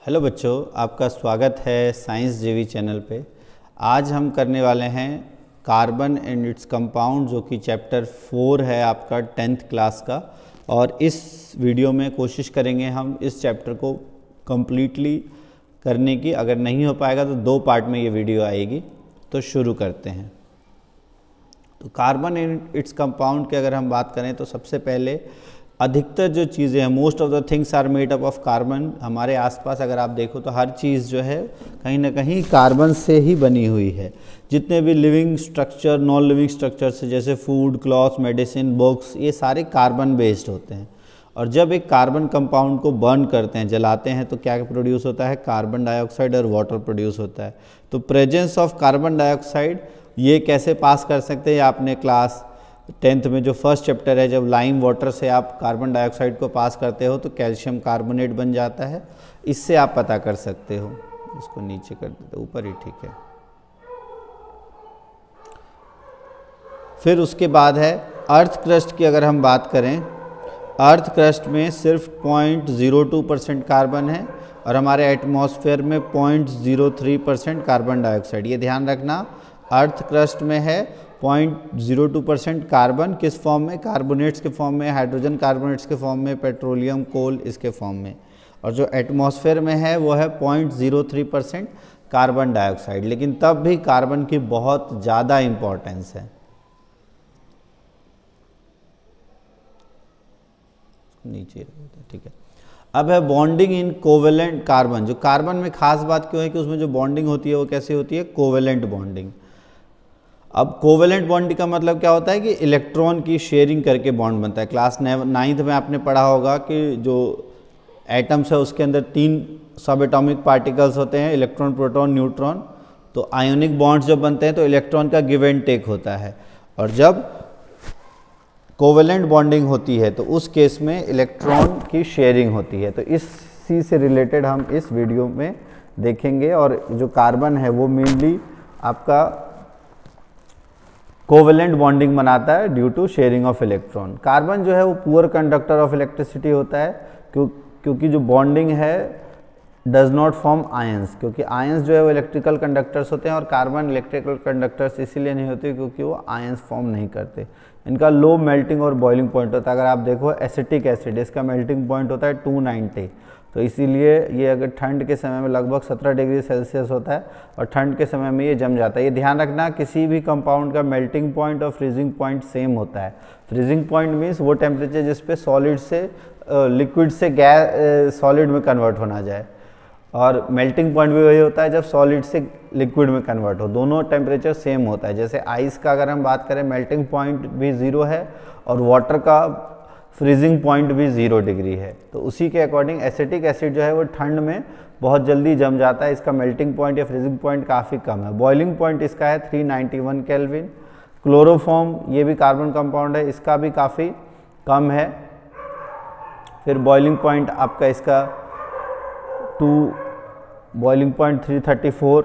Hello बच्चों, आपका स्वागत है साइंस जेवी चैनल पे। आज हम करने वाले हैं कार्बन एंड इट्स कंपाउंड, जो कि चैप्टर 4 है आपका 10th क्लास का। और इस वीडियो में कोशिश करेंगे हम इस चैप्टर को कम्प्लीटली करने की। अगर नहीं हो पाएगा तो 2 पार्ट में ये वीडियो आएगी। तो शुरू करते हैं। तो कार्बन एंड इट्स कंपाउंड की अगर हम बात करें तो सबसे पहले अधिकतर जो चीज़ें हैं, most of the things are made up of carbon. हमारे आसपास अगर आप देखो तो हर चीज़ जो है कहीं ना कहीं कार्बन से ही बनी हुई है। जितने भी living structure, non living structure से, जैसे फूड, क्लॉथ्स, मेडिसिन, बुक्स, ये सारे कार्बन बेस्ड होते हैं। और जब एक कार्बन कंपाउंड को बर्न करते हैं, जलाते हैं, तो क्या प्रोड्यूस होता है? कार्बन डाइऑक्साइड और वाटर प्रोड्यूस होता है। तो प्रेजेंस ऑफ कार्बन डाइऑक्साइड ये कैसे पास कर सकते हैं? आपने क्लास 10th में जो फर्स्ट चैप्टर है, जब लाइम वाटर से आप कार्बन डाइऑक्साइड को पास करते हो तो कैल्शियम कार्बोनेट बन जाता है। इससे आप पता कर सकते हो। इसको नीचे कर देते, ऊपर ही ठीक है। फिर उसके बाद है अर्थ क्रस्ट की। अगर हम बात करें, अर्थ क्रस्ट में सिर्फ 0.02% कार्बन है और हमारे एटमॉस्फेयर में 0.03% कार्बन डाइऑक्साइड। ये ध्यान रखना, अर्थ क्रस्ट में है 0.02% कार्बन। किस फॉर्म में? कार्बोनेट्स के फॉर्म में, हाइड्रोजन कार्बोनेट्स के फॉर्म में, पेट्रोलियम, कोल, इसके फॉर्म में। और जो एटमॉस्फेयर में है वो है 0.03% कार्बन डाइऑक्साइड। लेकिन तब भी कार्बन की बहुत ज़्यादा इम्पोर्टेंस है। नीचे ठीक है। अब है बॉन्डिंग इन कोवेलेंट कार्बन। जो कार्बन में खास बात क्यों है कि उसमें जो बॉन्डिंग होती है वो कैसे होती है? Covalent bonding. अब कोवेलेंट बॉन्डिंग का मतलब क्या होता है कि इलेक्ट्रॉन की शेयरिंग करके बॉन्ड बनता है। क्लास 9th में आपने पढ़ा होगा कि जो एटम्स है उसके अंदर 3 सब एटॉमिक पार्टिकल्स होते हैं, इलेक्ट्रॉन, प्रोटॉन, न्यूट्रॉन। तो आयोनिक बॉन्ड्स जब बनते हैं तो इलेक्ट्रॉन का गिव एंड टेक होता है। और जब कोवेलेंट बॉन्डिंग होती है तो उस केस में इलेक्ट्रॉन की शेयरिंग होती है। तो इसी से रिलेटेड हम इस वीडियो में देखेंगे। और जो कार्बन है वो मेनली आपका कोवेलेंट बॉन्डिंग बनाता है due to sharing of electron. Carbon जो है वो पुअर कंडक्टर ऑफ इलेक्ट्रिसिटी होता है, क्योंकि जो बॉन्डिंग है डज नॉट फॉर्म आयंस। क्योंकि आयंस जो है वो इलेक्ट्रिकल कंडक्टर्स होते हैं और कार्बन इलेक्ट्रिकल कंडक्टर्स इसीलिए नहीं होते क्योंकि वो आयंस फॉर्म नहीं करते। इनका लो मेल्टिंग और बॉइलिंग पॉइंट होता है। अगर आप देखो एसिटिक एसिड, इसका मेल्टिंग पॉइंट होता है 290। तो इसीलिए ये अगर ठंड के समय में लगभग 17 डिग्री सेल्सियस होता है और ठंड के समय में ये जम जाता है। ये ध्यान रखना, किसी भी कंपाउंड का मेल्टिंग पॉइंट और फ्रीजिंग पॉइंट सेम होता है। फ्रीजिंग पॉइंट मीन्स वो टेम्परेचर जिस पे सॉलिड से लिक्विड से गैस सॉलिड में कन्वर्ट होना जाए, और मेल्टिंग पॉइंट भी वही होता है जब सॉलिड से लिक्विड में कन्वर्ट हो। दोनों टेम्परेचर सेम होता है। जैसे आइस का अगर हम बात करें, मेल्टिंग पॉइंट भी 0 है और वाटर का फ्रीजिंग पॉइंट भी 0 डिग्री है। तो उसी के अकॉर्डिंग एसिटिक एसिड जो है वो ठंड में बहुत जल्दी जम जाता है। इसका मेल्टिंग पॉइंट या फ्रीजिंग पॉइंट काफ़ी कम है। बॉइलिंग पॉइंट इसका है 391 केल्विन। क्लोरोफॉर्म, ये भी कार्बन कंपाउंड है, इसका भी काफ़ी कम है। फिर बॉइलिंग पॉइंट आपका इसका 334,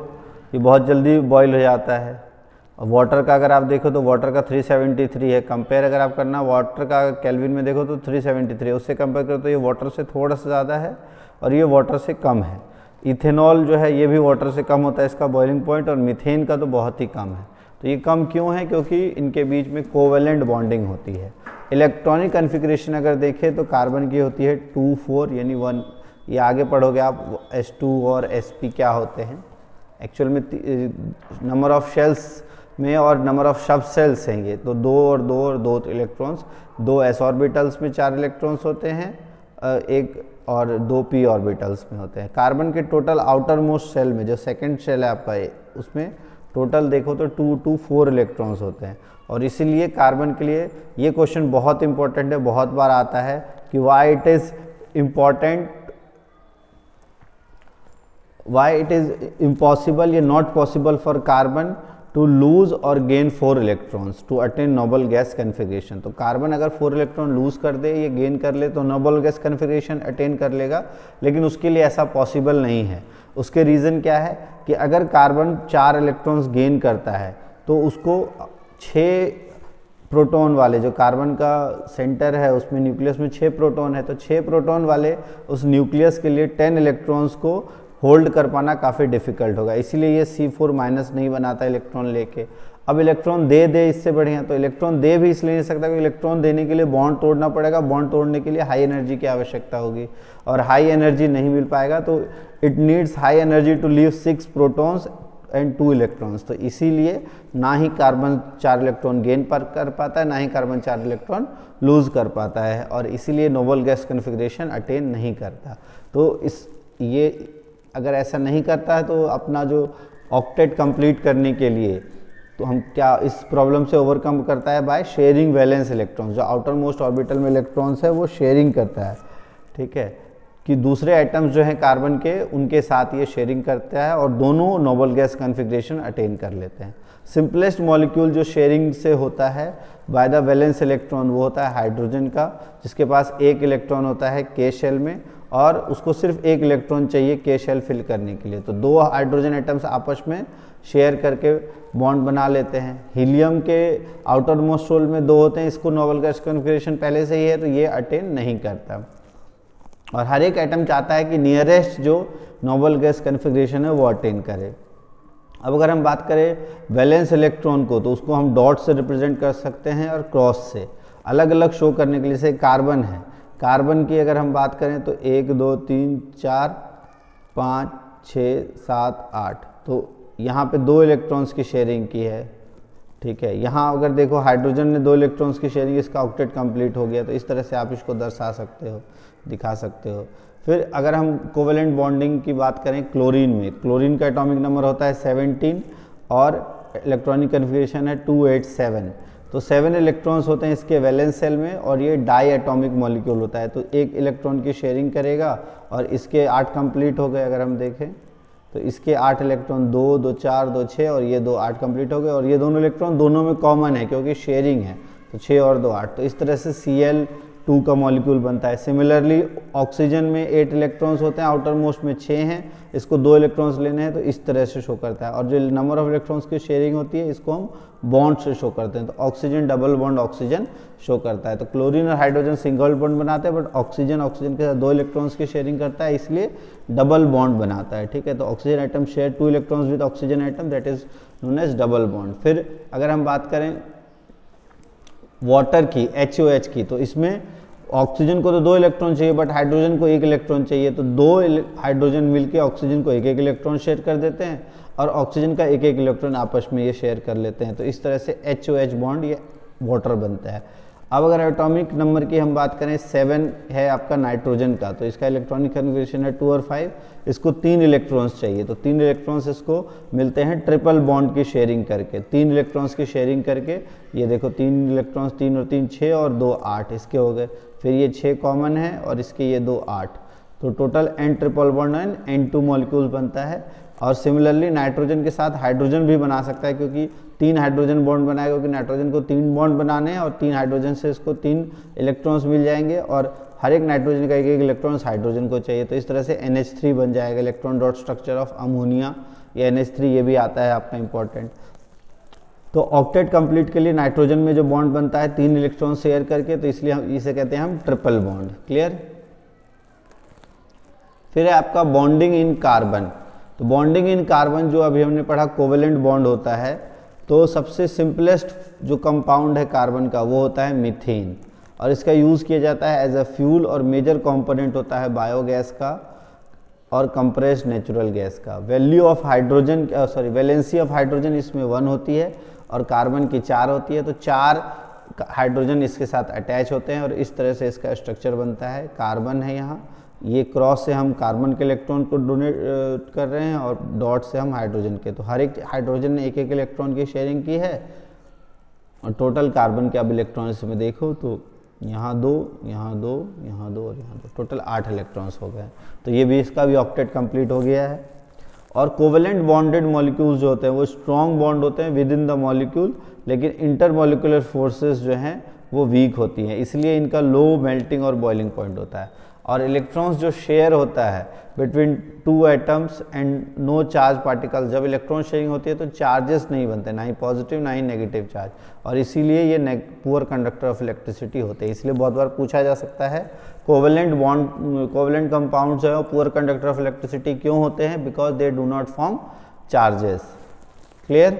ये बहुत जल्दी बॉयल हो जाता है। वाटर का अगर आप देखो तो वाटर का 373 है। कंपेयर अगर आप करना वाटर का केल्विन में देखो तो 373, उससे कंपेयर करो तो ये वाटर से थोड़ा सा ज़्यादा है और ये वाटर से कम है। इथेनॉल जो है ये भी वाटर से कम होता है इसका बॉइलिंग पॉइंट, और मीथेन का तो बहुत ही कम है। तो ये कम क्यों है? क्योंकि इनके बीच में कोवेलेंट बॉन्डिंग होती है। इलेक्ट्रॉनिक कन्फिग्रेशन अगर देखें तो कार्बन की होती है 2,4 यानी 1। ये आगे पढ़ोगे आप S2 और sp क्या होते हैं। एक्चुअल में नंबर ऑफ शेल्स में और नंबर ऑफ सब सेल्स हैं ये, तो 2 और 2 और 2 इलेक्ट्रॉन्स। 2 s ऑर्बिटल्स में 4 इलेक्ट्रॉन्स होते हैं, एक और 2 p ऑर्बिटल्स में होते हैं। कार्बन के टोटल आउटर मोस्ट सेल में, जो सेकंड शेल है आपका, उसमें टोटल देखो तो 2 to 4 इलेक्ट्रॉन्स होते हैं। और इसीलिए कार्बन के लिए ये क्वेश्चन बहुत इंपॉर्टेंट है, बहुत बार आता है कि why it is important, why it is impossible या not possible for carbon to lose or gain 4 electrons to attain noble gas configuration। तो कार्बन अगर 4 इलेक्ट्रॉन लूज कर दे, ये गेन कर ले, तो नोबल गैस कन्फिग्रेशन अटेन कर लेगा। लेकिन उसके लिए ऐसा पॉसिबल नहीं है। उसके रीज़न क्या है कि अगर कार्बन 4 इलेक्ट्रॉन्स गेन करता है तो उसको प्रोटॉन वाले, जो कार्बन का सेंटर है उसमें न्यूक्लियस में 6 प्रोटॉन है, तो 6 प्रोटॉन वाले उस न्यूक्लियस के लिए 10 इलेक्ट्रॉन्स को होल्ड कर पाना काफ़ी डिफिकल्ट होगा, इसीलिए ये C4 माइनस नहीं बनाता इलेक्ट्रॉन लेके। अब इलेक्ट्रॉन दे इससे बढ़िया, तो इलेक्ट्रॉन दे भी इसलिए नहीं सकता क्योंकि इलेक्ट्रॉन देने के लिए बॉन्ड तोड़ना पड़ेगा, बॉन्ड तोड़ने के लिए हाई एनर्जी की आवश्यकता होगी और हाई एनर्जी नहीं मिल पाएगा, तो it needs high energy to leave 6 protons and 2 electrons. तो इसीलिए ना ही कार्बन 4 इलेक्ट्रॉन गेन पर कर पाता है, ना ही कार्बन 4 इलेक्ट्रॉन लूज कर पाता है, और इसीलिए नोबल गैस कॉन्फ़िगरेशन अटेन नहीं करता। तो ये अगर ऐसा नहीं करता है तो अपना जो ऑक्टेट कंप्लीट करने के लिए तो हम क्या इस प्रॉब्लम से ओवरकम करता है बाय शेयरिंग वैलेंस इलेक्ट्रॉन्स। जो आउटर मोस्ट ऑर्बिटल में इलेक्ट्रॉन्स है वो शेयरिंग करता है, ठीक है, कि दूसरे एटम्स जो हैं कार्बन के उनके साथ ये शेयरिंग करता है और दोनों नोबल गैस कॉन्फ़िगरेशन अटेन कर लेते हैं। सिंपलेस्ट मॉलिक्यूल जो शेयरिंग से होता है बाय द वैलेंस इलेक्ट्रॉन वो होता है हाइड्रोजन का, जिसके पास 1 इलेक्ट्रॉन होता है के शेल में और उसको सिर्फ 1 इलेक्ट्रॉन चाहिए के शेल फिल करने के लिए। तो 2 हाइड्रोजन एटम्स आपस में शेयर करके बॉन्ड बना लेते हैं। हीलियम के आउटर मोस्ट शोल में 2 होते हैं, इसको नोबल गैस कॉन्फ़िगरेशन पहले से ही है तो ये अटेन नहीं करता, और हर एक एटम चाहता है कि नियरेस्ट जो नोबल गैस कॉन्फ़िगरेशन है वो अटेन करे। अब अगर हम बात करें वैलेंस इलेक्ट्रॉन को तो उसको हम डॉट से रिप्रेजेंट कर सकते हैं और क्रॉस से अलग अलग शो करने के लिए। जैसे कार्बन है, कार्बन की अगर हम बात करें तो 1 2 3 4 5 6 7 8, तो यहाँ पे 2 इलेक्ट्रॉन्स की शेयरिंग की है, ठीक है। यहाँ अगर देखो हाइड्रोजन ने 2 इलेक्ट्रॉन्स की शेयरिंग, इसका ऑक्टेट कंप्लीट हो गया। तो इस तरह से आप इसको दर्शा सकते हो, दिखा सकते हो। फिर अगर हम कोवेलेंट बॉन्डिंग की बात करें क्लोरीन में, क्लोरीन का एटॉमिक नंबर होता है 17 और इलेक्ट्रॉनिक कन्फिग्रेशन है 287। तो 7 इलेक्ट्रॉन्स होते हैं इसके वैलेंस सेल में और ये डाई एटॉमिक मॉलिक्यूल होता है, तो 1 इलेक्ट्रॉन की शेयरिंग करेगा और इसके 8 कंप्लीट हो गए। अगर हम देखें तो इसके 8 इलेक्ट्रॉन 2 2 4 2 6 और ये 2 8 कंप्लीट हो गए, और ये दोनों इलेक्ट्रॉन दोनों में कॉमन है क्योंकि शेयरिंग है, तो 6 और 2 8। तो इस तरह से Cl2 का मॉलिक्यूल बनता है। सिमिलरली ऑक्सीजन में 8 इलेक्ट्रॉन्स होते हैं, आउटर मोस्ट में 6 हैं, इसको 2 इलेक्ट्रॉन्स लेने हैं तो इस तरह से शो करता है। और जो नंबर ऑफ इलेक्ट्रॉन्स की शेयरिंग होती है इसको हम बॉन्ड से शो करते हैं, तो oxygen double bond oxygen show करता है। तो क्लोरीन और हाइड्रोजन सिंगल बॉन्ड बनाते हैं, बट ऑक्सीजन के साथ 2 इलेक्ट्रॉन्स की शेयरिंग करता है, इसलिए डबल बॉन्ड बनाता है, ठीक है। तो oxygen atom share 2 electrons with oxygen atom, that is known as double bond. फिर अगर हम बात करें वाटर की, HOH की, तो इसमें ऑक्सीजन को तो 2 इलेक्ट्रॉन चाहिए बट हाइड्रोजन को 1 इलेक्ट्रॉन चाहिए, तो 2 हाइड्रोजन मिलके ऑक्सीजन को 1 इलेक्ट्रॉन शेयर कर देते हैं और ऑक्सीजन का 1 इलेक्ट्रॉन आपस में ये शेयर कर लेते हैं। तो इस तरह से HOH बॉन्ड ये वाटर बनता है। अब अगर एटॉमिक नंबर की हम बात करें 7 है आपका नाइट्रोजन का, तो इसका इलेक्ट्रॉनिक कन्फिग्रेशन है 2 और 5, इसको 3 इलेक्ट्रॉन्स चाहिए, तो 3 इलेक्ट्रॉन्स इसको मिलते हैं ट्रिपल बॉन्ड की शेयरिंग करके। 3 इलेक्ट्रॉन्स की शेयरिंग करके ये देखो 3 इलेक्ट्रॉन्स, 3 और 3 6 और 2 8 इसके हो गए। फिर ये 6 कॉमन है और इसके ये 2 8, तो total N triple bond N2 molecules बनता है। और सिमिलरली नाइट्रोजन के साथ हाइड्रोजन भी बना सकता है क्योंकि 3 हाइड्रोजन बॉन्ड बनाएगा, क्योंकि नाइट्रोजन को 3 बॉन्ड बनाने हैं और 3 हाइड्रोजन से इसको 3 इलेक्ट्रॉन्स मिल जाएंगे और हर एक नाइट्रोजन का 1 इलेक्ट्रॉन्स हाइड्रोजन को चाहिए। तो इस तरह से NH3 बन जाएगा, electron dot structure of ammonia, ये NH3 ये भी आता है आपका इंपॉर्टेंट। तो ऑक्टेट कंप्लीट के लिए नाइट्रोजन में जो बॉन्ड बनता है 3 इलेक्ट्रॉन शेयर करके, तो इसलिए हम इसे कहते हैं हम ट्रिपल बॉन्ड। क्लियर। फिर है आपका बॉन्डिंग इन कार्बन। तो बॉन्डिंग इन कार्बन जो अभी हमने पढ़ा कोवेलेंट बॉन्ड होता है, तो सबसे सिंपलेस्ट जो कंपाउंड है कार्बन का वो होता है मीथेन, और इसका यूज़ किया जाता है एज अ फ्यूल और मेजर कंपोनेंट होता है बायोगैस का और कंप्रेस्ड नेचुरल गैस का। Value of hydrogen valency of hydrogen इसमें 1 होती है और कार्बन की 4 होती है, तो 4 हाइड्रोजन इसके साथ अटैच होते हैं और इस तरह से इसका स्ट्रक्चर बनता है। कार्बन है यहाँ, ये क्रॉस से हम कार्बन के इलेक्ट्रॉन को डोनेट कर रहे हैं और डॉट से हम हाइड्रोजन के, तो हर एक हाइड्रोजन ने 1 इलेक्ट्रॉन की शेयरिंग की है और टोटल कार्बन के अब इलेक्ट्रॉन इसमें देखो तो यहाँ 2 यहाँ 2 यहाँ 2 और यहाँ 2, टोटल 8 इलेक्ट्रॉन्स हो गए। तो ये भी इसका भी ऑक्टेट कंप्लीट हो गया है। और कोवेलेंट बॉन्डेड मॉलिक्यूल्स जो होते हैं वो स्ट्रॉन्ग बॉन्ड होते हैं विद इन द मॉलिक्यूल, लेकिन इंटरमॉलिक्यूलर फोर्सेस जो हैं वो वीक होती हैं, इसलिए इनका लो मेल्टिंग और बॉइलिंग पॉइंट होता है। और इलेक्ट्रॉन्स जो शेयर होता है between two atoms and no charge particle, जब इलेक्ट्रॉन शेयरिंग होती है तो चार्जेस नहीं बनते, ना ही पॉजिटिव ना ही नेगेटिव चार्ज, और इसीलिए ये पुअर कंडक्टर ऑफ इलेक्ट्रिसिटी होते हैं। इसलिए बहुत बार पूछा जा सकता है कोवेलेंट कंपाउंड्स जो है पुअर कंडक्टर ऑफ इलेक्ट्रिसिटी क्यों होते हैं, because they do not form charges. Clear,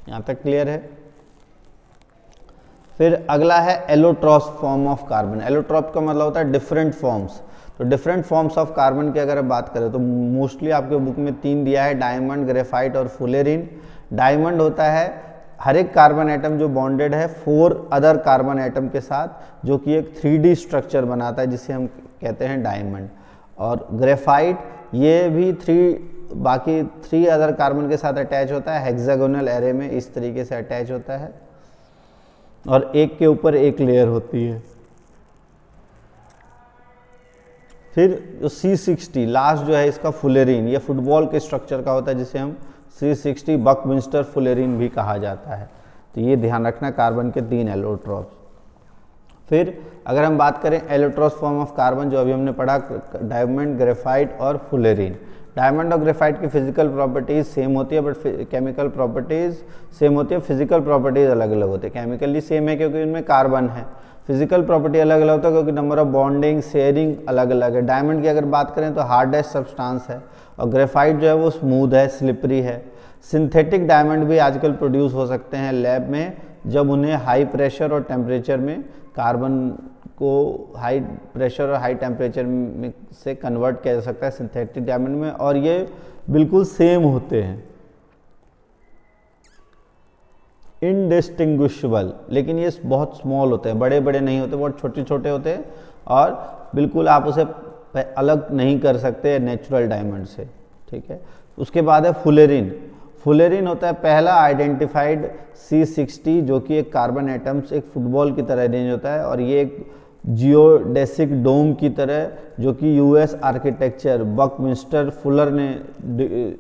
यहाँ तक क्लियर है। फिर अगला है allotrope form of carbon. Allotrope का मतलब होता है डिफरेंट फॉर्म्स। तो डिफरेंट फॉर्म्स ऑफ कार्बन की अगर बात करें तो मोस्टली आपके बुक में 3 दिया है, डायमंड, ग्रेफाइट और फुलेरिन। डायमंड होता है हर एक कार्बन एटम जो बॉन्डेड है 4 अदर कार्बन एटम के साथ, जो कि एक 3D स्ट्रक्चर बनाता है जिसे हम कहते हैं डायमंड। और ग्रेफाइट ये भी बाकी 3 अदर कार्बन के साथ अटैच होता है, हेक्सागोनल एरे में इस तरीके से अटैच होता है और एक के ऊपर एक लेयर होती है। फिर जो C60 लास्ट जो है इसका फुलेरिन, ये फुटबॉल के स्ट्रक्चर का होता है जिसे हम C60 बकमिंस्टर फुलेरिन भी कहा जाता है। तो ये ध्यान रखना कार्बन के 3 एलोट्रॉप्स। फिर अगर हम बात करें एलोट्रॉप फॉर्म ऑफ कार्बन जो अभी हमने पढ़ा, डायमंड, ग्रेफाइट और फुलेरिन। डायमंड और ग्रेफाइट की फिजिकल प्रॉपर्टीज सेम होती है बट केमिकल प्रॉपर्टीज सेम होती है, फिजिकल प्रॉपर्टीज अलग अलग होती है। केमिकली सेम है क्योंकि उनमें कार्बन है, फिजिकल प्रॉपर्टी अलग अलग होता है क्योंकि नंबर ऑफ बॉन्डिंग शेयरिंग अलग अलग है। डायमंड की अगर बात करें तो हार्डेस्ट सब्सटेंस है और ग्रेफाइट जो है वो स्मूथ है, स्लिपरी है। सिंथेटिक डायमंड भी आजकल प्रोड्यूस हो सकते हैं लैब में, जब उन्हें हाई प्रेशर और टेम्परेचर में कार्बन को हाई प्रेशर और हाई टेम्परेचर में से कन्वर्ट किया जा सकता है सिंथेटिक डायमंड में, और ये बिल्कुल सेम होते हैं, इनडिस्टिंग्विशेबल। लेकिन ये बहुत स्मॉल होते हैं, बड़े बड़े नहीं होते, बहुत छोटे छोटे होते हैं और बिल्कुल आप उसे अलग नहीं कर सकते नेचुरल डायमंड से। ठीक है, उसके बाद है फुलेरिन। फुलेरिन होता है पहला आइडेंटिफाइड C60 जो कि एक कार्बन एटम्स एक फुटबॉल की तरह अरेंज होता है, और ये एक जियोडेसिक डोम की तरह जो कि US आर्किटेक्चर बकमिंस्टर फुलर ने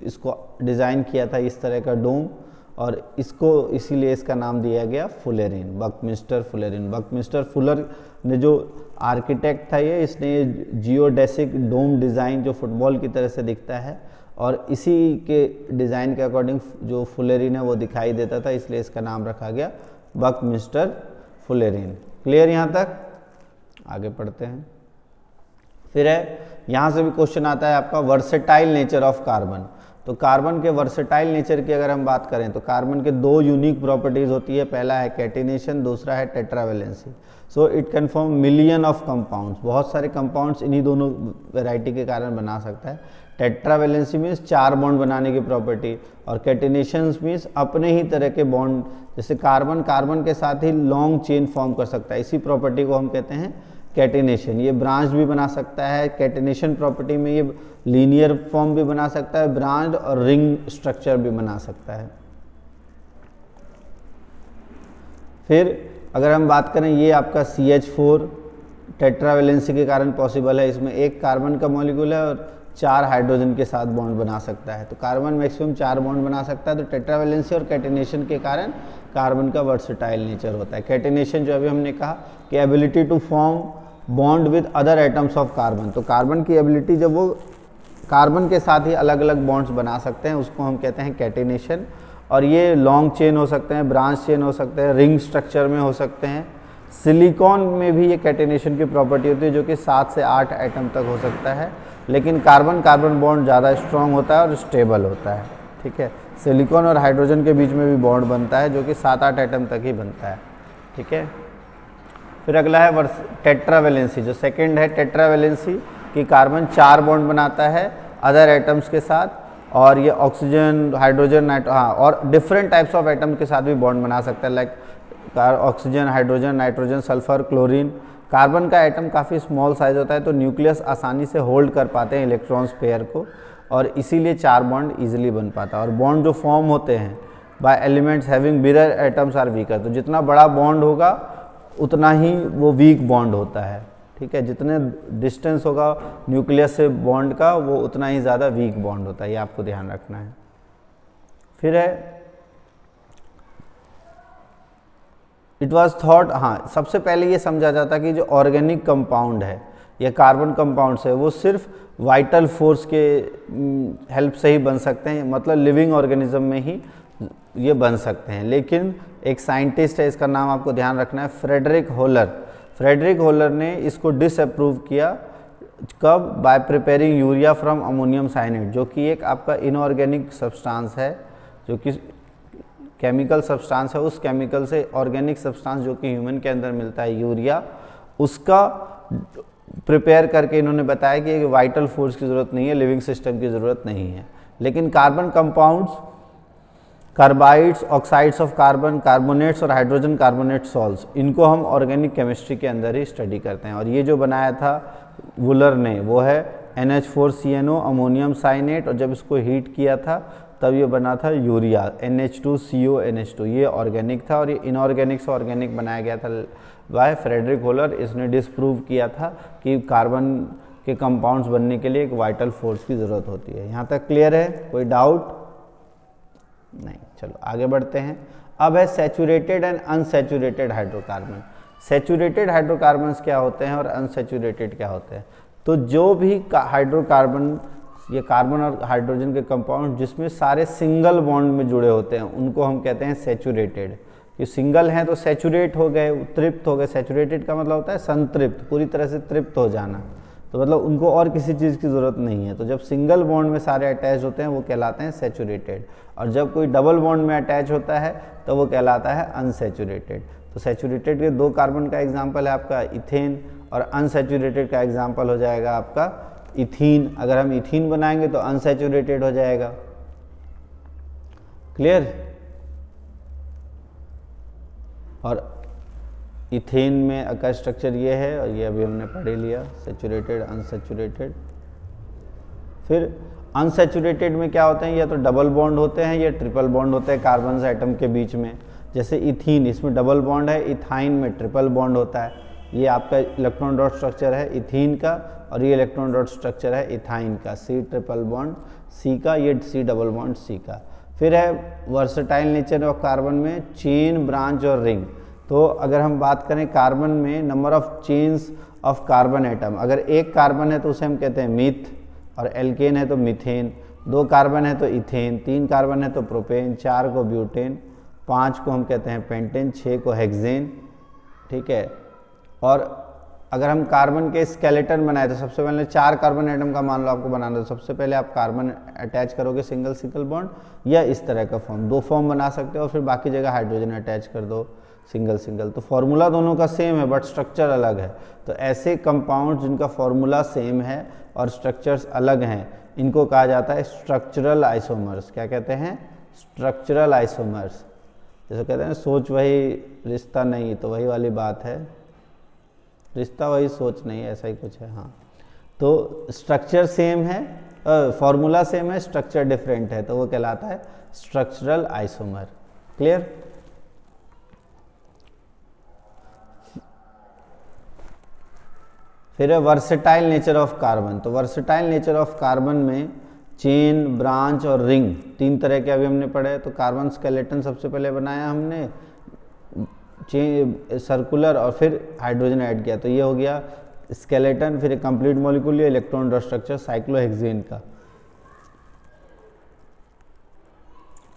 इसको डिज़ाइन किया था, इस तरह का डोम, और इसको इसीलिए इसका नाम दिया गया fullerene, Buckminster fullerene. Buckminster Fuller ने जो आर्किटेक्ट था ये, इसने जियोडेसिक डोम डिज़ाइन जो फुटबॉल की तरह से दिखता है और इसी के डिज़ाइन के अकॉर्डिंग जो फुलेरिन है वो दिखाई देता था, इसलिए इसका नाम रखा गया बकमिंस्टर फुलेरिन। क्लियर यहाँ तक? आगे पढ़ते हैं। फिर है यहाँ से भी क्वेश्चन आता है आपका वर्सेटाइल नेचर ऑफ कार्बन। तो कार्बन के वर्सेटाइल नेचर की अगर हम बात करें तो कार्बन के 2 यूनिक प्रॉपर्टीज होती है, पहला है कैटिनेशन, दूसरा है tetravalency. So it can form million of compounds, बहुत सारे कंपाउंड्स इन्हीं दोनों वैरायटी के कारण बना सकता है। टेट्रावेलेंसी मीन्स 4 बॉन्ड बनाने की प्रॉपर्टी, और कैटिनेशन मीन्स अपने ही तरह के बॉन्ड, जैसे कार्बन के साथ ही लॉन्ग चेन फॉर्म कर सकता है, इसी प्रॉपर्टी को हम कहते हैं कैटिनेशन। ये ब्रांच भी बना सकता है, कैटिनेशन प्रॉपर्टी में ये लीनियर फॉर्म भी बना सकता है, ब्रांच और रिंग स्ट्रक्चर भी बना सकता है। फिर अगर हम बात करें, ये आपका CH4 टेट्रावेलेंसी के कारण पॉसिबल है, इसमें एक कार्बन का मॉलिक्यूल है और 4 हाइड्रोजन के साथ बॉन्ड बना सकता है। तो कार्बन मैक्सिमम 4 बॉन्ड बना सकता है, तो टेट्रावेलेंसी और कैटिनेशन के कारण कार्बन का वर्सेटाइल नेचर होता है। कैटिनेशन जो अभी हमने कहा कि ability to form bond with other atoms of carbon, तो कार्बन की एबिलिटी जब वो कार्बन के साथ ही अलग अलग बॉन्ड्स बना सकते हैं उसको हम कहते हैं कैटिनेशन। और ये लॉन्ग चेन हो सकते हैं, ब्रांच चेन हो सकते हैं, रिंग स्ट्रक्चर में हो सकते हैं। सिलिकॉन में भी ये कैटिनेशन की प्रॉपर्टी होती है जो कि 7 से 8 एटम तक हो सकता है, लेकिन कार्बन बॉन्ड ज़्यादा स्ट्रॉन्ग होता है और स्टेबल होता है। ठीक है, सिलिकॉन और हाइड्रोजन के बीच में भी बॉन्ड बनता है जो कि 7-8 एटम तक ही बनता है। ठीक है, फिर अगला है टेट्रावेलेंसी, जो सेकंड है टेट्रावेलेंसी कि कार्बन 4 बॉन्ड बनाता है अदर एटम्स के साथ, और ये ऑक्सीजन, हाइड्रोजन, और डिफरेंट टाइप्स ऑफ एटम के साथ भी बॉन्ड बना सकता है, like oxygen, hydrogen, nitrogen, sulphur, chlorine. Carbon का एटम काफ़ी स्मॉल साइज होता है तो न्यूक्लियस आसानी से होल्ड कर पाते हैं इलेक्ट्रॉन्स पेयर को, और इसीलिए 4 बॉन्ड ईजिली बन पाता है। और बॉन्ड जो फॉर्म होते हैं by elements having bigger atoms are weaker, तो जितना बड़ा बॉन्ड होगा उतना ही वो वीक बॉन्ड होता है। ठीक है, जितने डिस्टेंस होगा न्यूक्लियस से बॉन्ड का वो उतना ही ज़्यादा वीक बॉन्ड होता है, ये आपको ध्यान रखना है। फिर है इट वॉज थॉट, हाँ सबसे पहले ये समझा जाता कि जो ऑर्गेनिक कंपाउंड है या कार्बन कंपाउंड्स है वो सिर्फ वाइटल फोर्स के हेल्प से ही बन सकते हैं, मतलब लिविंग ऑर्गेनिज्म में ही ये बन सकते हैं। लेकिन एक साइंटिस्ट है, इसका नाम आपको ध्यान रखना है, फ्रेडरिक होलर। फ्रेडरिक होलर ने इसको डिसअप्रूव किया, कब? By preparing urea from ammonium cyanate, जो कि एक आपका इनऑर्गेनिक सब्सटेंस है, जो कि केमिकल सब्सटेंस है। उस केमिकल से ऑर्गेनिक सब्सटेंस जो कि ह्यूमन के अंदर मिलता है यूरिया, उसका प्रिपेयर करके इन्होंने बताया कि एक वाइटल फोर्स की ज़रूरत नहीं है, लिविंग सिस्टम की ज़रूरत नहीं है। लेकिन carbon compounds, carbides, oxides of carbon, carbonates और हाइड्रोजन कार्बोनेट सॉल्ट्स, इनको हम ऑर्गेनिक केमिस्ट्री के अंदर ही स्टडी करते हैं। और ये जो बनाया था वुलर ने वो है NH4CNO अमोनियम साइनेट, और जब इसको हीट किया था तब ये बना था यूरिया NH2CONH2। ये ऑर्गेनिक था और ये इनऑर्गेनिक से ऑर्गेनिक बनाया गया था बाय फ्रेडरिक होलर। इसने डिस्प्रूव किया था कि कार्बन के कंपाउंड्स बनने के लिए एक वाइटल फोर्स की ज़रूरत होती है। यहाँ तक क्लियर है? कोई डाउट नहीं? चलो आगे बढ़ते हैं। अब है saturated and unsaturated hydrocarbon. Saturated hydrocarbons क्या होते हैं और अनसैचुरेटेड क्या होते हैं? तो जो भी हाइड्रोकार्बन, ये कार्बन और हाइड्रोजन के कंपाउंड जिसमें सारे सिंगल बॉन्ड में जुड़े होते हैं, उनको हम कहते हैं सैचुरेटेड। ये सिंगल हैं तो सैचुरेट हो गए, तृप्त हो गए। सैचुरेटेड का मतलब होता है संतृप्त, पूरी तरह से तृप्त हो जाना, तो मतलब उनको और किसी चीज़ की ज़रूरत नहीं है। तो जब सिंगल बॉन्ड में सारे अटैच होते हैं वो कहलाते हैं सैचुरेटेड, और जब कोई डबल बॉन्ड में अटैच होता है तो वो कहलाता है अनसैचुरेटेड। तो सैचुरेटेड के 2 कार्बन का एग्जाम्पल है आपका इथेन, और अनसैचुरेटेड का एग्जाम्पल हो जाएगा आपका इथीन। अगर हम इथीन बनाएंगे तो अनसैचुरेटेड हो जाएगा। क्लियर? और इथेन में का स्ट्रक्चर ये है, और ये अभी हमने पढ़ ही लिया, सैचुरेटेड, अनसैचुरेटेड। फिर अनसैचुरेटेड में क्या होते हैं? या तो डबल बॉन्ड होते हैं या ट्रिपल बॉन्ड होते हैं कार्बन एटम के बीच में। जैसे इथीन, इसमें डबल बॉन्ड है, इथाइन में ट्रिपल बॉन्ड होता है। ये आपका इलेक्ट्रॉन डॉट स्ट्रक्चर है इथीन का, और ये इलेक्ट्रॉन डॉट स्ट्रक्चर है इथाइन का, C ट्रिपल बॉन्ड C का, ये C डबल बॉन्ड C का। फिर है वर्सटाइल नेचर ऑफ कार्बन में चेन, ब्रांच और रिंग। तो अगर हम बात करें कार्बन में number of chains of carbon atom, अगर एक कार्बन है तो उसे हम कहते हैं मिथ, और एल्केन है तो मिथेन, 2 कार्बन है तो इथेन, 3 कार्बन है तो प्रोपेन, 4 को ब्यूटेन, 5 को हम कहते हैं पेंटेन, 6 को हेक्सेन। ठीक है? और अगर हम कार्बन के स्केलेटन बनाए तो सबसे पहले 4 कार्बन एटम का मान लो आपको बनाना, तो सबसे पहले आप कार्बन अटैच करोगे सिंगल सिंगल बॉन्ड, या इस तरह का फॉर्म, 2 फॉर्म बना सकते हो, और फिर बाकी जगह हाइड्रोजन अटैच कर दो सिंगल सिंगल। तो फॉर्मूला दोनों का सेम है बट स्ट्रक्चर अलग है। तो ऐसे कंपाउंड जिनका फॉर्मूला सेम है और स्ट्रक्चर्स अलग हैं, इनको कहा जाता है स्ट्रक्चरल आइसोमर्स। क्या कहते हैं? Structural isomers. जैसे कहते हैं सोच वही रिश्ता नहीं, तो वही वाली बात है, रिश्ता वही सोच नहीं, ऐसा ही कुछ है। हाँ, तो स्ट्रक्चर सेम है, फॉर्मूला सेम है, स्ट्रक्चर डिफरेंट है, तो वो कहलाता है स्ट्रक्चरल आइसोमर। क्लियर? फिर है वर्सेटाइल नेचर ऑफ कार्बन। तो वर्सेटाइल नेचर ऑफ कार्बन में चेन, ब्रांच और रिंग 3 तरह के अभी हमने पढ़े। तो कार्बन स्केलेटन सबसे पहले बनाया हमने, चेन सर्कुलर, और फिर हाइड्रोजन ऐड किया, तो ये हो गया स्केलेटन। फिर एक कंप्लीट मॉलिक्यूल, ये इलेक्ट्रॉन डॉट स्ट्रक्चर साइक्लोहेक्सेन का।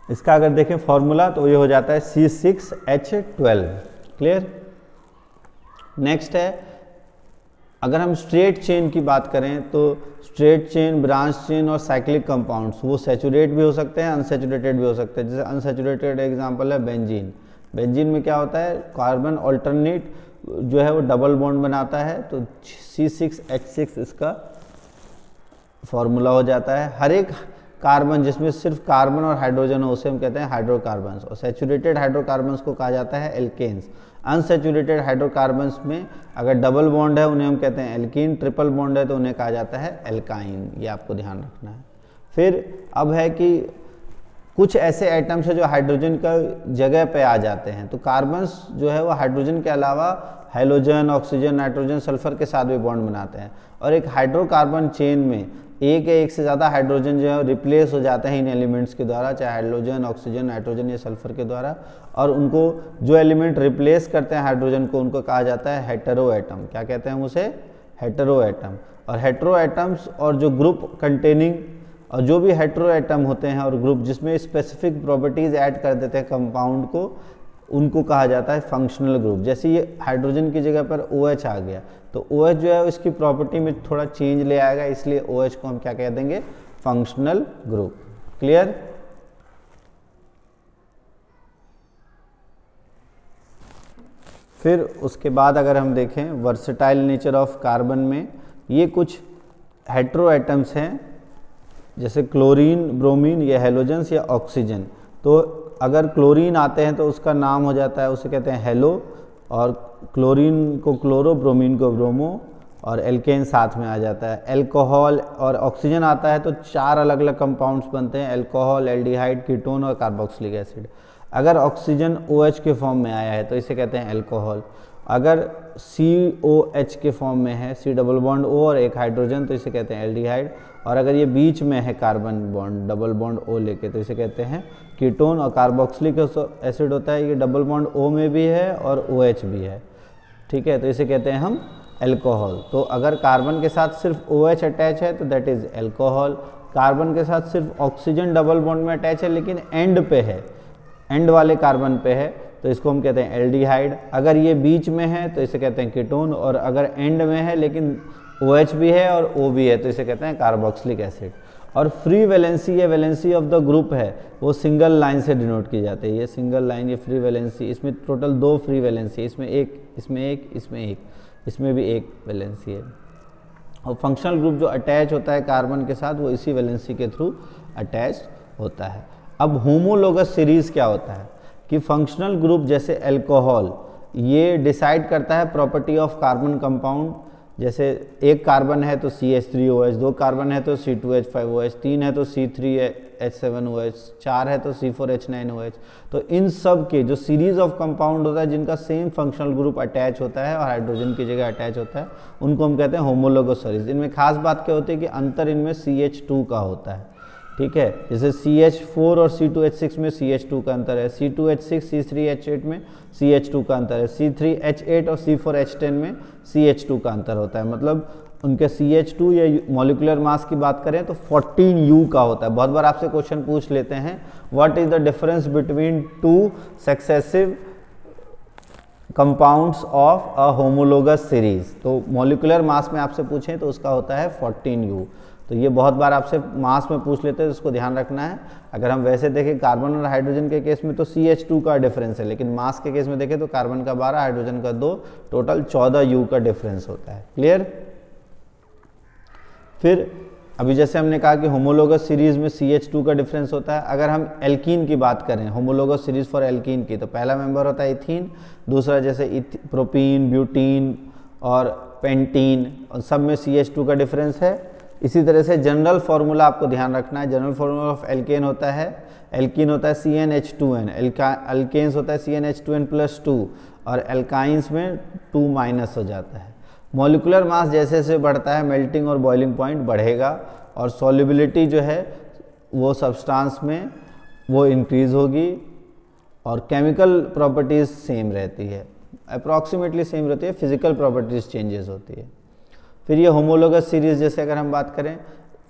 इसका अगर देखें फॉर्मूला तो ये हो जाता है C6H12। क्लियर? नेक्स्ट है, अगर हम स्ट्रेट चेन की बात करें तो स्ट्रेट चेन, ब्रांच चेन और साइक्लिक कंपाउंड्स वो सैचुरेट भी हो सकते हैं, अनसैचुरेटेड भी हो सकते हैं। जैसे अनसैचुरेटेड एग्जांपल है बेंजीन। बेंजीन में क्या होता है? कार्बन ऑल्टरनेट जो है वो डबल बॉन्ड बनाता है, तो C6H6 इसका फॉर्मूला हो जाता है। हर एक कार्बन जिसमें सिर्फ कार्बन और हाइड्रोजन हो उसे हम कहते हैं हाइड्रोकार्बन्स, और सैचुरेटेड हाइड्रोकार्बन्स को कहा जाता है एल्केन्स। अनसैचुरेटेड हाइड्रोकार्बन्स में अगर डबल बॉन्ड है उन्हें हम कहते हैं एल्कीन, ट्रिपल बॉन्ड है तो उन्हें कहा जाता है एल्काइन। ये आपको ध्यान रखना है। फिर अब है कि कुछ ऐसे एटम्स है जो हाइड्रोजन का जगह पे आ जाते हैं। तो कार्बन्स जो है वो हाइड्रोजन के अलावा हाइड्रोजन, ऑक्सीजन, नाइट्रोजन, सल्फर के साथ भी बॉन्ड बनाते हैं, और एक हाइड्रोकार्बन चेन में एक से ज़्यादा हाइड्रोजन जो है रिप्लेस हो जाते हैं इन एलिमेंट्स के द्वारा, चाहे हाइड्रोजन, ऑक्सीजन, नाइट्रोजन या सल्फर के द्वारा। और उनको जो एलिमेंट रिप्लेस करते हैं हाइड्रोजन को, उनको कहा जाता है हेटेरो एटम। क्या कहते हैं उसे? Hetero atom. और हेटेरो एटम्स और जो ग्रुप कंटेनिंग और जो भी हेटेरो एटम होते हैं और ग्रुप जिसमें स्पेसिफिक प्रॉपर्टीज़ ऐड कर देते हैं कंपाउंड को, उनको कहा जाता है फंक्शनल ग्रुप। जैसे ये हाइड्रोजन की जगह पर OH आ गया, तो OH जो है इसकी प्रॉपर्टी में थोड़ा चेंज ले आएगा, इसलिए OH को हम क्या कह देंगे, फंक्शनल ग्रुप। क्लियर? फिर उसके बाद अगर हम देखें वर्सेटाइल नेचर ऑफ कार्बन में, ये कुछ हेटेरो एटम्स हैं जैसे क्लोरीन, ब्रोमीन, या हेलोजेंस या ऑक्सीजन। तो अगर क्लोरीन आते हैं तो उसका नाम हो जाता है, उसे कहते हैं हेलो, और क्लोरीन को क्लोरो, ब्रोमीन को ब्रोमो, और एल्केन साथ में आ जाता है। एल्कोहल और ऑक्सीजन आता है तो 4 अलग अलग कंपाउंड्स बनते हैं, एल्कोहल, एल्डिहाइड, कीटोन और कार्बोक्सिलिक एसिड। अगर ऑक्सीजन OH के फॉर्म में आया है तो इसे कहते हैं एल्कोहल। अगर COH के फॉर्म में है, C डबल बॉन्ड O और एक हाइड्रोजन, तो इसे कहते हैं एल्डिहाइड। और अगर ये बीच में है carbon bond double bond O लेके, तो इसे कहते हैं कीटोन। और कार्बोक्सिलिक एसिड होता है, ये डबल बॉन्ड O में भी है और OH भी है, ठीक है, तो इसे कहते हैं हम एल्कोहल। तो अगर कार्बन के साथ सिर्फ OH अटैच है तो दैट इज़ एल्कोहल। कार्बन के साथ सिर्फ ऑक्सीजन डबल बॉन्ड में अटैच है लेकिन एंड पे है, एंड वाले कार्बन पे है, तो इसको हम कहते हैं एल्डिहाइड। अगर ये बीच में है तो इसे कहते हैं कीटोन, और अगर एंड में है लेकिन OH भी है और O भी है तो इसे कहते हैं कार्बोक्सिलिक एसिड। और फ्री वैलेंसी, ये वैलेंसी ऑफ द ग्रुप है, वो सिंगल लाइन से डिनोट की जाती है। ये सिंगल लाइन, ये फ्री वैलेंसी, इसमें टोटल 2 फ्री वैलेंसी, इसमें एक, इसमें एक, इसमें एक, इसमें भी एक वैलेंसी है। और फंक्शनल ग्रुप जो अटैच होता है कार्बन के साथ, वो इसी वैलेंसी के थ्रू अटैच होता है। अब होमोलोगस सीरीज़ क्या होता है कि फंक्शनल ग्रुप जैसे अल्कोहल, ये डिसाइड करता है प्रॉपर्टी ऑफ कार्बन कंपाउंड। जैसे एक कार्बन है तो CH3OH, 2 कार्बन है तो C2H5OH, 3 है तो C3H7OH, 4 है तो C4H9OH। तो इन सब के जो सीरीज ऑफ कंपाउंड होता है जिनका सेम फंक्शनल ग्रुप अटैच होता है और हाइड्रोजन की जगह अटैच होता है, उनको हम कहते हैं होमोलोगस सीरीज। इनमें खास बात क्या होती है कि अंतर इनमें CH2 का होता है, ठीक है। जैसे CH4 और C2H6 में CH2 का अंतर है, C2H6 C3H8 में CH2 का अंतर है, C3H8 और C4H10 में CH2 का अंतर होता है। मतलब उनके CH2 या मॉलिक्यूलर मास की बात करें तो 14U का होता है। बहुत बार आपसे क्वेश्चन पूछ लेते हैं, what is the difference between 2 successive compounds of a homologous series. तो मॉलिक्यूलर मास में आपसे पूछें तो उसका होता है 14U। तो ये बहुत बार आपसे मास में पूछ लेते हैं, इसको ध्यान रखना है। अगर हम वैसे देखें कार्बन और हाइड्रोजन के केस में तो CH2 का डिफरेंस है, लेकिन मास के केस में देखें तो कार्बन का 12, हाइड्रोजन का 2, टोटल 14U का डिफरेंस होता है। क्लियर? फिर अभी जैसे हमने कहा कि होमोलोगस सीरीज में CH2 का डिफरेंस होता है। अगर हम एल्कीन की बात करें, होमोलोगस सीरीज फॉर एल्कीन की, तो पहला मेंबर होता है इथीन, दूसरा जैसे प्रोपीन, ब्यूटीन और पेंटीन, सब में CH2 का डिफरेंस है। इसी तरह से जनरल फार्मूला आपको ध्यान रखना है। जनरल फार्मूला ऑफ एल्केन होता है, एल्कीन होता है CnH2n, अल्केन्स होता है CnH2n+2, और एल्काइंस में 2- हो जाता है। मॉलिक्यूलर मास जैसे जैसे बढ़ता है, मेल्टिंग और बॉइलिंग पॉइंट बढ़ेगा, और सॉल्युबिलिटी जो है वो सब्सटेंस में वो इंक्रीज होगी, और केमिकल प्रॉपर्टीज़ सेम रहती है, अप्रॉक्सीमेटली सेम रहती है, फिजिकल प्रॉपर्टीज़ चेंजेस होती है। फिर ये होमोलोगस सीरीज जैसे अगर हम बात करें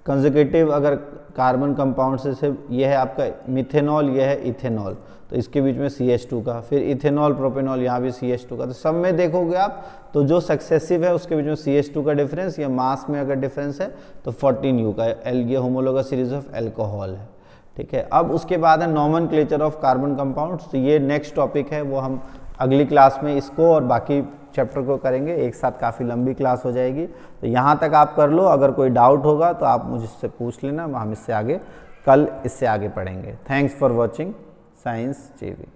कंसेक्यूटिव, अगर कार्बन कंपाउंड से ये है आपका मिथेनॉल, ये है इथेनॉल, तो इसके बीच में CH2 का, फिर इथेनॉल, प्रोपेनॉल, यहाँ भी CH2 का। तो सब में देखोगे आप तो जो सक्सेसिव है उसके बीच में CH2 का डिफरेंस, या मास में अगर डिफरेंस है तो 14U का। ये होमोलोगस सीरीज ऑफ एल्कोहल है, ठीक है। अब उसके बाद है नॉमेनक्लेचर ऑफ कार्बन कंपाउंड्स। तो ये नेक्स्ट टॉपिक है, वो हम अगली क्लास में इसको और बाकी चैप्टर को करेंगे एक साथ, काफ़ी लंबी क्लास हो जाएगी। तो यहाँ तक आप कर लो, अगर कोई डाउट होगा तो आप मुझसे पूछ लेना, हम इससे आगे कल इससे आगे पढ़ेंगे। Thanks for watching science JV।